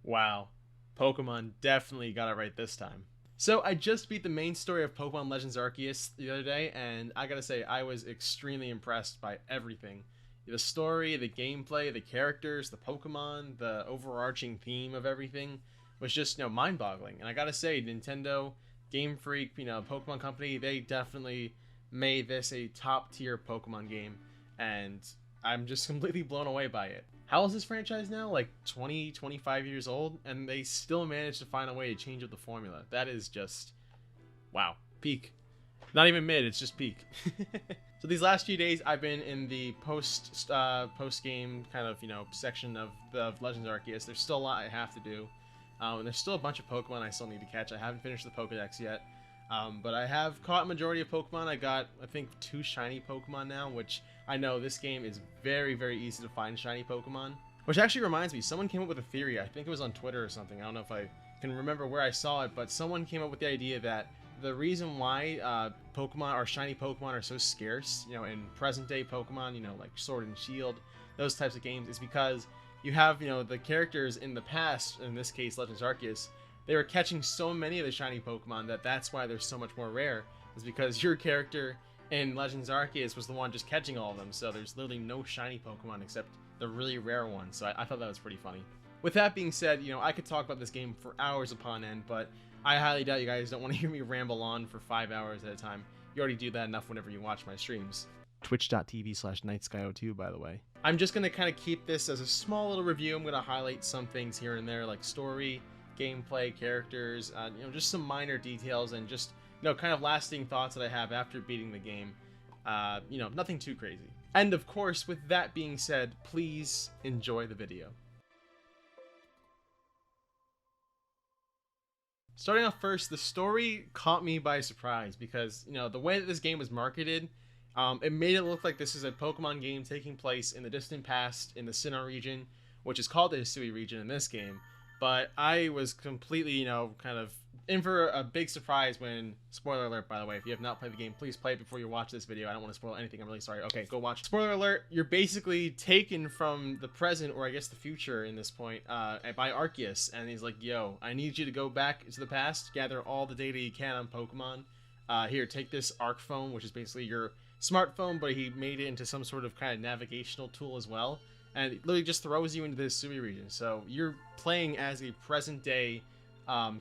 Wow, Pokemon definitely got it right this time. So I just beat the main story of Pokemon Legends Arceus the other day, and I gotta say I was extremely impressed by everything. The story, the gameplay, the characters, the Pokemon, the overarching theme of everything was just mind-boggling. And I gotta say, Nintendo, Game Freak, Pokemon Company, they definitely made this a top-tier Pokemon game, and I'm just completely blown away by it. How is this franchise now? Like 20, 25 years old, and they still managed to find a way to change up the formula. That is just, wow, peak. Not even mid, it's just peak. So these last few days, I've been in the post game kind of section of the Legends Arceus. There's still a lot I have to do, and there's still a bunch of Pokemon I still need to catch. I haven't finished the Pokedex yet, but I have caught majority of Pokemon. I got, I think, 2 shiny Pokemon now, which I know this game is very, very easy to find shiny Pokemon. Which actually reminds me, someone came up with a theory. I think it was on Twitter or something. I don't know if I can remember where I saw it, but someone came up with the idea that the reason why Pokemon or shiny Pokemon are so scarce, in present day Pokemon, like Sword and Shield, those types of games, is because you have, the characters in the past, in this case Legends Arceus, they were catching so many of the shiny Pokemon that's why they're so much more rare, is because your character in Legends Arceus was the one just catching all of them, so there's literally no shiny Pokemon except the really rare ones, so I thought that was pretty funny. With that being said, I could talk about this game for hours upon end, but I highly doubt you guys don't want to hear me ramble on for 5 hours at a time. You already do that enough whenever you watch my streams. Twitch.tv/KnightSky02, by the way. I'm just going to kind of keep this as a small little review. I'm going to highlight some things here and there, like story, gameplay, characters, just some minor details, and just, kind of lasting thoughts that I have after beating the game. Nothing too crazy. And of course, with that being said, please enjoy the video. Starting off first, the story caught me by surprise because, the way that this game was marketed, it made it look like this is a Pokemon game taking place in the distant past in the Sinnoh region, which is called the Hisui region in this game. But I was completely, kind of in for a big surprise when, spoiler alert, by the way, if you have not played the game, please play it before you watch this video. I don't want to spoil anything. I'm really sorry. Okay, go watch. Spoiler alert, you're basically taken from the present, or I guess the future in this point, by Arceus. And he's like, yo, I need you to go back to the past, gather all the data you can on Pokemon. Here, take this Arc phone, which is basically your smartphone, but he made it into some sort of kind of navigational tool as well. And it literally just throws you into the Hisui region. So you're playing as a present day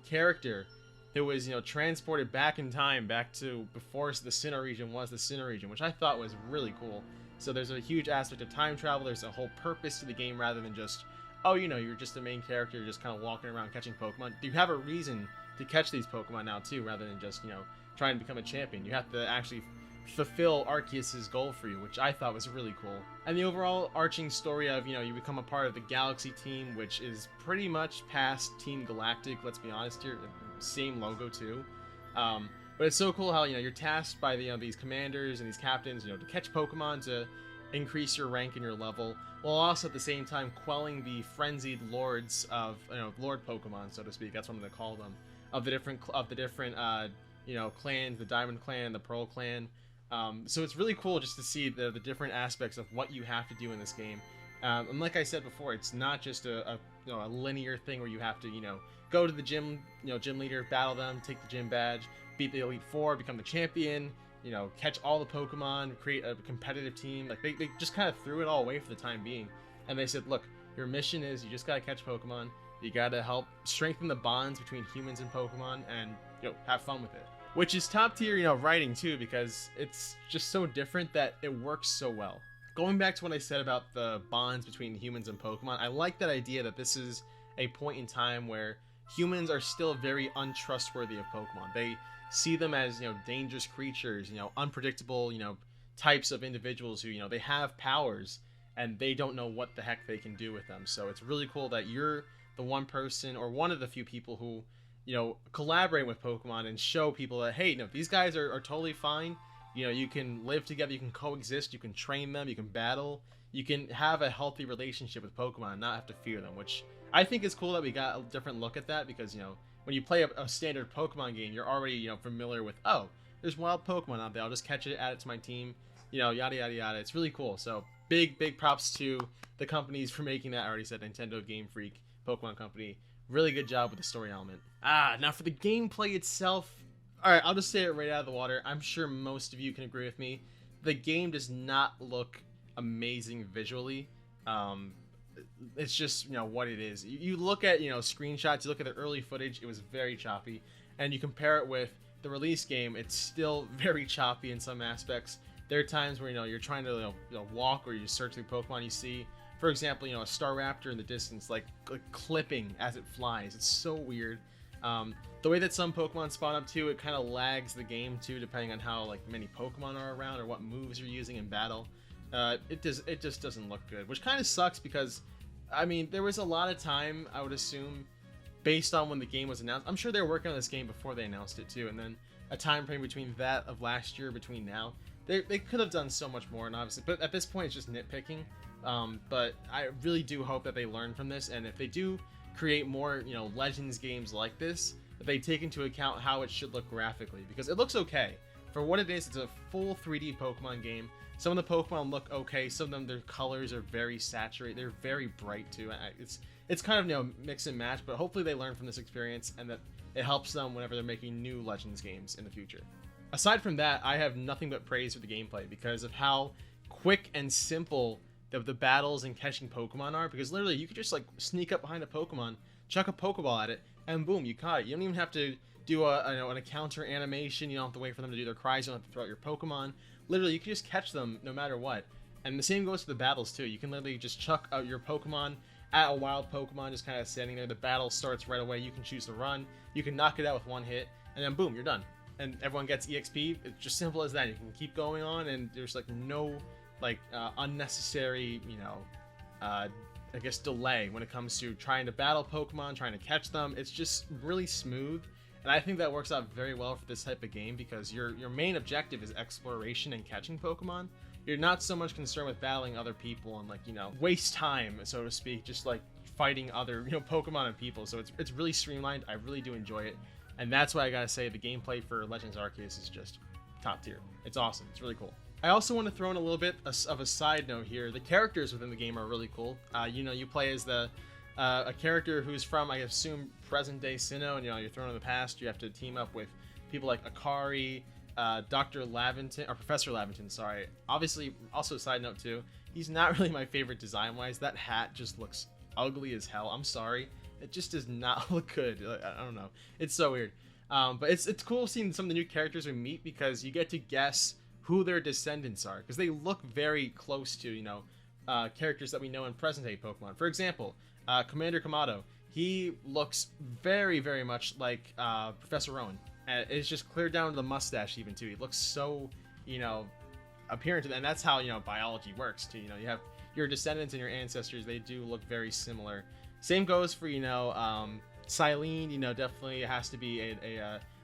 character who was, transported back in time, back to before the Sinnoh region was the Sinnoh region, which I thought was really cool. So there's a huge aspect of time travel. There's a whole purpose to the game rather than just, oh, you're just a main character, you're just kind of walking around catching Pokemon. You have a reason to catch these Pokemon now too, rather than just, trying to become a champion. You have to actually fulfill Arceus's goal for you, which I thought was really cool. And the overall arching story of, you become a part of the Galaxy team, which is pretty much past Team Galactic, let's be honest here, same logo too. But it's so cool how, you're tasked by these commanders and these captains, to catch Pokemon to increase your rank and your level, while also at the same time quelling the frenzied lords of, Lord Pokemon, so to speak, that's what I'm going to call them, of the different clans, the Diamond Clan, the Pearl Clan. So it's really cool just to see the different aspects of what you have to do in this game. And like I said before, it's not just a linear thing where you have to, go to the gym, gym leader, battle them, take the gym badge, beat the Elite Four, become the champion, catch all the Pokemon, create a competitive team. Like they just kind of threw it all away for the time being. And they said, look, your mission is you just gotta catch Pokemon. You gotta help strengthen the bonds between humans and Pokemon, and have fun with it. Which is top tier, writing too, because it's just so different that it works so well. Going back to what I said about the bonds between humans and Pokemon, I like that idea that this is a point in time where humans are still very untrustworthy of Pokemon. They see them as, dangerous creatures, unpredictable, types of individuals who, they have powers and they don't know what the heck they can do with them. So it's really cool that you're the one person or one of the few people who collaborate with Pokemon and show people that, hey, no, these guys are totally fine. You can live together, you can coexist, you can train them, you can battle, you can have a healthy relationship with Pokemon and not have to fear them, which I think is cool that we got a different look at that because, when you play a standard Pokemon game, you're already, familiar with, oh, there's wild Pokemon out there, I'll just catch it, add it to my team, yada, yada, yada. It's really cool. So big props to the companies for making that. I already said Nintendo, Game Freak, Pokemon Company. Really good job with the story element. Now for the gameplay itself, alright, I'll just say it right out of the water. I'm sure most of you can agree with me. The game does not look amazing visually. It's just, what it is. You look at, screenshots, you look at the early footage, it was very choppy. And you compare it with the release game, it's still very choppy in some aspects. There are times where, you're trying to walk or you search through Pokemon, you see, for example, a Staraptor in the distance, like clipping as it flies. It's so weird. The way that some Pokemon spawn up too, it kind of lags the game too, depending on how many Pokemon are around or what moves you're using in battle. It just doesn't look good, which kind of sucks because, I mean, there was a lot of time, I would assume, based on when the game was announced. I'm sure they were working on this game before they announced it too, and then a time frame between that of last year between now. They could have done so much more, and obviously, but at this point, it's just nitpicking. But I really do hope that they learn from this, and if they do create more, Legends games like this, that they take into account how it should look graphically, because it looks okay. For what it is, it's a full 3D Pokemon game. Some of the Pokemon look okay, some of them, their colors are very saturated, they're very bright too. It's kind of, mix and match, but hopefully they learn from this experience, and that it helps them whenever they're making new Legends games in the future. Aside from that, I have nothing but praise for the gameplay because of how quick and simple the battles and catching Pokemon are, because literally you could just sneak up behind a Pokemon, chuck a Pokeball at it, and boom, you caught it. You don't even have to do an encounter animation. You don't have to wait for them to do their cries. You don't have to throw out your Pokemon. Literally, you can just catch them no matter what. And the same goes to the battles too. You can literally just chuck out your Pokemon at a wild Pokemon just kind of standing there. The battle starts right away. You can choose to run. You can knock it out with one hit, and then boom, you're done. And everyone gets EXP. It's just simple as that. You can keep going on, and there's no unnecessary, I guess, delay when it comes to trying to battle Pokemon, trying to catch them. It's just really smooth, and I think that works out very well for this type of game because your main objective is exploration and catching Pokemon. You're not so much concerned with battling other people and waste time, so to speak, just fighting other Pokemon and people. So it's really streamlined. I really do enjoy it, and that's why I gotta say the gameplay for Legends Arceus is just top tier. It's awesome. It's really cool. I also want to throw in a little bit of a side note here. The characters within the game are really cool. You play as a character who's from, I assume, present-day Sinnoh, and you're thrown in the past. You have to team up with people like Akari, Dr. Laventon, or Professor Laventon, sorry. Obviously, also side note too, he's not really my favorite design-wise. That hat just looks ugly as hell. I'm sorry. It just does not look good. I don't know. It's so weird. But it's cool seeing some of the new characters we meet because you get to guess who their descendants are, because they look very close to characters that we know in present-day Pokemon. For example, Commander Kamado, he looks very, very much like Professor Rowan. It's just clear down to the mustache even too. He looks so apparent, and that's how biology works too. You have your descendants and your ancestors, they do look very similar. Same goes for Silene. Definitely has to be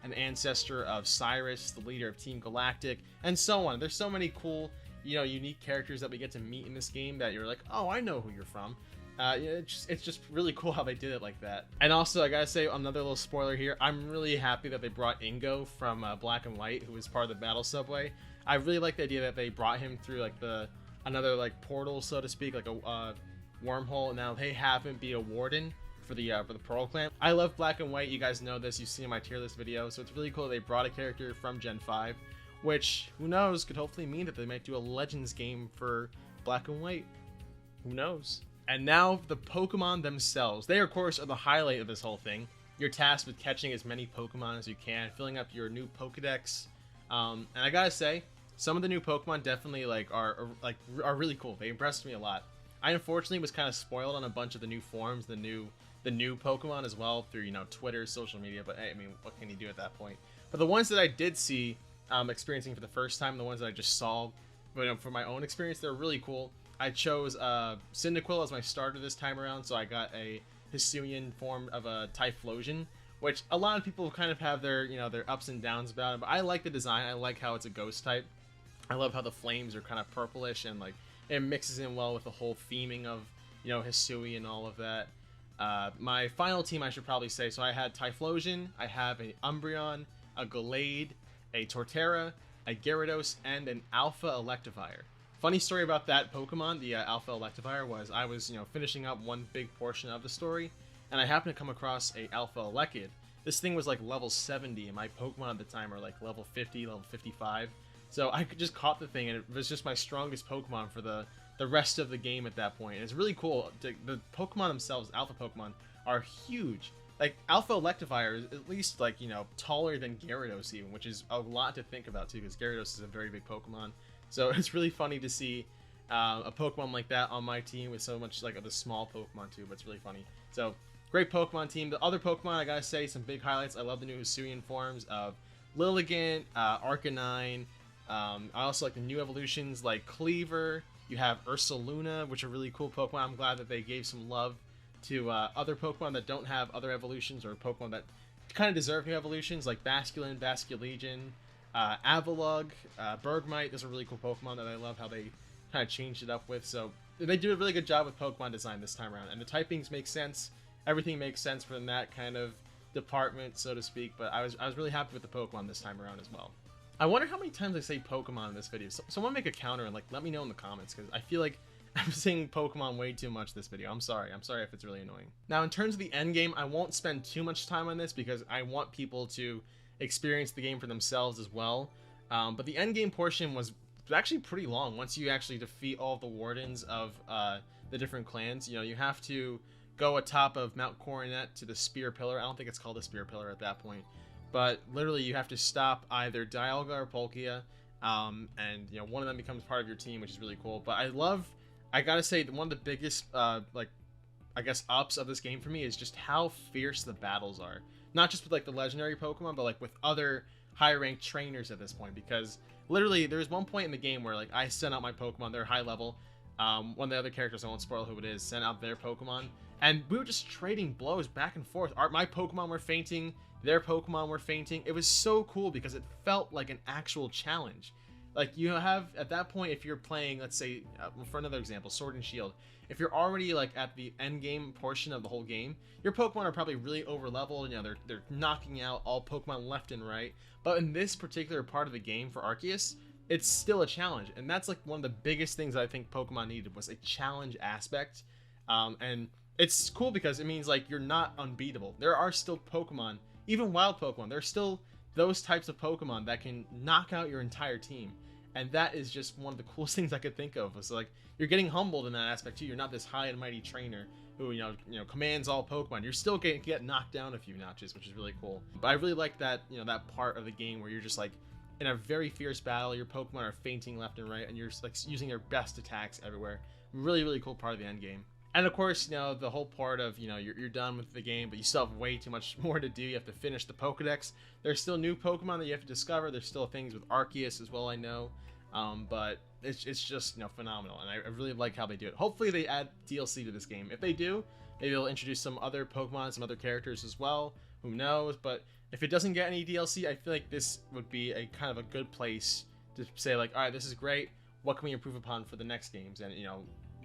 an ancestor of Cyrus, the leader of Team Galactic, and so on. There's so many cool, unique characters that we get to meet in this game that you're like, oh, I know who you're from. It's just really cool how they did it like that. And also, I gotta say, another little spoiler here, I'm really happy that they brought Ingo from Black and White, who was part of the Battle Subway. I really like the idea that they brought him through another portal, so to speak, like a wormhole, and now they have him be a warden for the Pearl Clan. I love Black and White. You guys know this. You've seen my tier list video, so it's really cool they brought a character from Gen 5, which, who knows, could hopefully mean that they might do a Legends game for Black and White. Who knows? And now the Pokemon themselves. They, of course, are the highlight of this whole thing. You're tasked with catching as many Pokemon as you can, filling up your new Pokedex. And I gotta say, some of the new Pokemon definitely are really cool. They impressed me a lot. I unfortunately was kind of spoiled on a bunch of the new forms, the new Pokemon as well through Twitter, social media. But hey, I mean, what can you do at that point? But the ones that I did see, experiencing for the first time, the ones that I just saw, for my own experience, they're really cool. I chose Cyndaquil as my starter this time around, so I got a Hisuian form of a Typhlosion, which a lot of people kind of have their their ups and downs about it. But I like the design. I like how it's a ghost type. I love how the flames are kind of purplish and it mixes in well with the whole theming of Hisui and all of that. My final team, I should probably say, so I had Typhlosion, I have an Umbreon, a Gallade, a Torterra, a Gyarados, and an Alpha Electivire. Funny story about that Pokemon, the Alpha Electivire, was I was finishing up one big portion of the story, and I happened to come across a Alpha Elekid. This thing was like level 70, and my Pokemon at the time are like level 50, level 55. So I just caught the thing, and it was just my strongest Pokemon for the rest of the game at that point. And it's really cool. The Pokemon themselves, Alpha Pokemon, are huge. Like, Alpha Electivire is at least, like, you know, taller than Gyarados even, which is a lot to think about, too, because Gyarados is a very big Pokemon. So it's really funny to see a Pokemon like that on my team with so much, like, of the small Pokemon, too, but it's really funny. So, great Pokemon team. The other Pokemon, I gotta say, some big highlights. I love the new Hisuian forms of Lilligant, Arcanine. I also like the new evolutions like Cleaver. You have Ursaluna, which are really cool Pokemon. I'm glad that they gave some love to other Pokemon that don't have other evolutions, or Pokemon that kind of deserve new evolutions, like Basculin, Basculegion, Avalugg, Bergmite. Those are really cool Pokemon that I love how they kind of changed it up with. So they do a really good job with Pokemon design this time around, and the typings make sense. Everything makes sense from that kind of department, so to speak. But I was really happy with the Pokemon this time around as well. I wonder how many times I say Pokemon in this video. Someone make a counter and, like, let me know in the comments, because I feel like I'm saying Pokemon way too much this video. I'm sorry if it's really annoying. Now, in terms of the end game, I won't spend too much time on this because I want people to experience the game for themselves as well. But the end game portion was actually pretty long. Once you actually defeat all the wardens of the different clans, you know, you have to go atop of Mount Coronet to the Spear Pillar. I don't think it's called the Spear Pillar at that point, but literally you have to stop either Dialga or Palkia, and you know, one of them becomes part of your team, which is really cool. But I gotta say, one of the biggest, like, I guess, ups of this game for me is just how fierce the battles are. Not just with, like, the legendary Pokemon, but, like, with other high-ranked trainers at this point. Because, literally, there's one point in the game where, like, I sent out my Pokemon, they're high level. One of the other characters, I won't spoil who it is, sent out their Pokemon. And we were just trading blows back and forth. My Pokemon were fainting, their Pokemon were fainting. It was so cool because it felt like an actual challenge. Like, you have, at that point, if you're playing, let's say, for another example, Sword and Shield, if you're already, like, at the end game portion of the whole game, your Pokemon are probably really over leveled. You know, they're knocking out all Pokemon left and right. But in this particular part of the game for Arceus, it's still a challenge. And that's, like, one of the biggest things that I think Pokemon needed, was a challenge aspect. And it's cool because it means, like, you're not unbeatable. There are still Pokemon, even wild Pokemon, there's still those types of Pokemon that can knock out your entire team. And that is just one of the coolest things I could think of. So, like, you're getting humbled in that aspect too. You're not this high and mighty trainer who, you know, commands all Pokemon. You're still getting get knocked down a few notches, which is really cool. But I really like that, you know, that part of the game where you're just, like, in a very fierce battle, your Pokemon are fainting left and right, and you're just, like, using their best attacks everywhere. Really, really cool part of the end game. And of course, you know, the whole part of, you know, you're done with the game, but you still have way too much more to do. You have to finish the Pokedex. There's still new Pokemon that you have to discover. There's still things with Arceus as well, I know. But it's just, you know, phenomenal, and I really like how they do it. Hopefully they add DLC to this game. If they do, maybe they'll introduce some other Pokemon, some other characters as well. Who knows? But if it doesn't get any DLC, I feel like this would be a kind of a good place to say, like, all right, this is great. What can we improve upon for the next games? And, you know,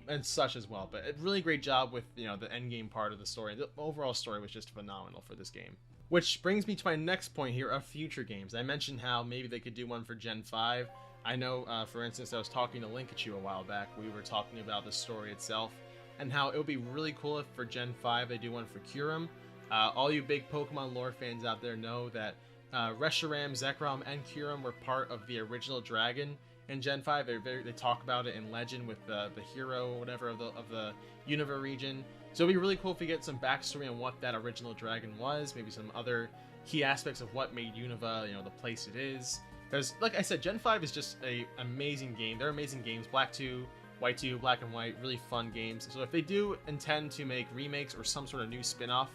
and such as well. But a really great job with, you know, the end game part of the story. The overall story was just phenomenal for this game. Which brings me to my next point here of future games. I mentioned how maybe they could do one for Gen 5. I know, for instance, I was talking to Linkachu a while back. We were talking about the story itself and how it would be really cool if for Gen 5 they do one for Kyurem. All you big Pokemon lore fans out there know that Reshiram, Zekrom, and Kyurem were part of the original dragon in Gen 5. They talk about it in Legend with the hero or whatever of the Unova region. So it'd be really cool if we get some backstory on what that original dragon was, maybe some other key aspects of what made Unova, you know, the place it is. Because, like I said, Gen 5 is just an amazing game. They're amazing games. Black 2, White 2, Black and White, really fun games. So if they do intend to make remakes or some sort of new spin-off,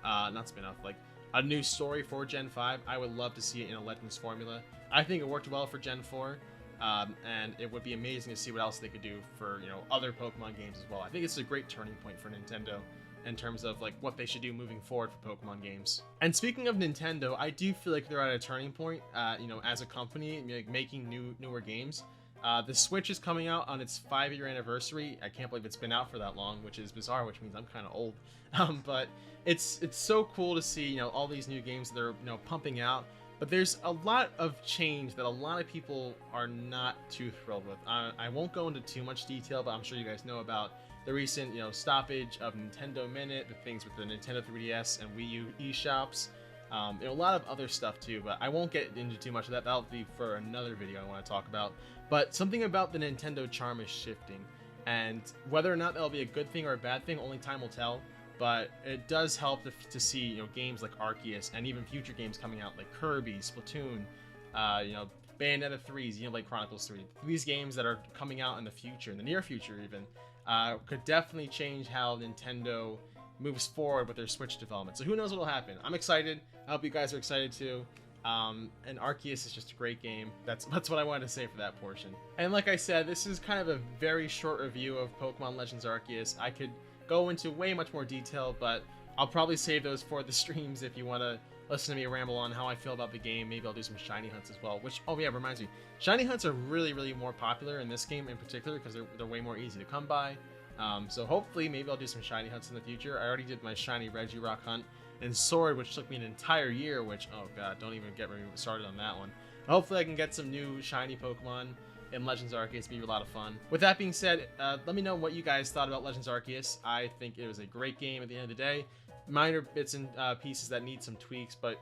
not spin-off, like a new story for Gen 5, I would love to see it in a Legends formula. I think it worked well for Gen 4, and it would be amazing to see what else they could do for, you know, other Pokemon games as well. I think it's a great turning point for Nintendo in terms of, like, what they should do moving forward for Pokemon games. And speaking of Nintendo, I do feel like they're at a turning point, you know, as a company, like, making newer games. The Switch is coming out on its 5-year anniversary. I can't believe it's been out for that long, which is bizarre, which means I'm kind of old. But it's so cool to see, you know, all these new games that they're, you know, pumping out. But there's a lot of change that a lot of people are not too thrilled with. I won't go into too much detail, but I'm sure you guys know about the recent, stoppage of Nintendo Minute, the things with the Nintendo 3DS and Wii U eShops, a lot of other stuff too, but I won't get into too much of that. That'll be for another video I want to talk about. But something about the Nintendo charm is shifting, and whether or not that'll be a good thing or a bad thing, only time will tell. But it does help to see, games like Arceus and even future games coming out like Kirby, Splatoon, Bayonetta 3, Xenoblade Chronicles 3. These games that are coming out in the future, in the near future even, could definitely change how Nintendo moves forward with their Switch development. So who knows what will happen? I'm excited. I hope you guys are excited too. And Arceus is just a great game. That's what I wanted to say for that portion. And like I said, this is kind of a very short review of Pokemon Legends Arceus. I could go into way much more detail, but I'll probably save those for the streams if you want to listen to me ramble on how I feel about the game. Maybe I'll do some shiny hunts as well, which, oh yeah, reminds me, shiny hunts are really, really more popular in this game in particular because they're way more easy to come by. So hopefully maybe I'll do some shiny hunts in the future. I already did my shiny Regirock hunt and Sword, which took me an entire year, which, oh god, don't even get me started on that one. Hopefully I can get some new shiny Pokemon in Legends Arceus. It'll be a lot of fun. With that being said, let me know what you guys thought about Legends Arceus. I think it was a great game at the end of the day. Minor bits and pieces that need some tweaks, but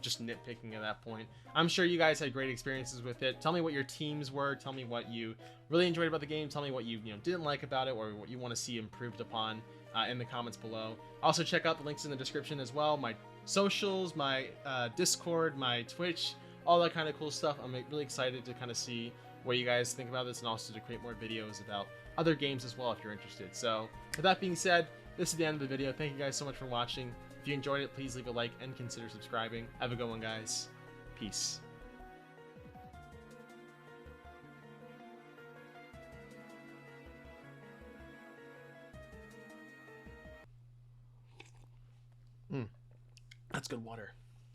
just nitpicking at that point. I'm sure you guys had great experiences with it. Tell me what your teams were. Tell me what you really enjoyed about the game. Tell me what you didn't like about it, or what you want to see improved upon in the comments below. Also, check out the links in the description as well. My socials, my Discord, my Twitch, all that kind of cool stuff. I'm really excited to kind of see what you guys think about this, and also to create more videos about other games as well if you're interested. So with that being said, this is the end of the video. Thank you guys so much for watching. If you enjoyed it, please leave a like and consider subscribing. Have a good one, guys. Peace. That's good water.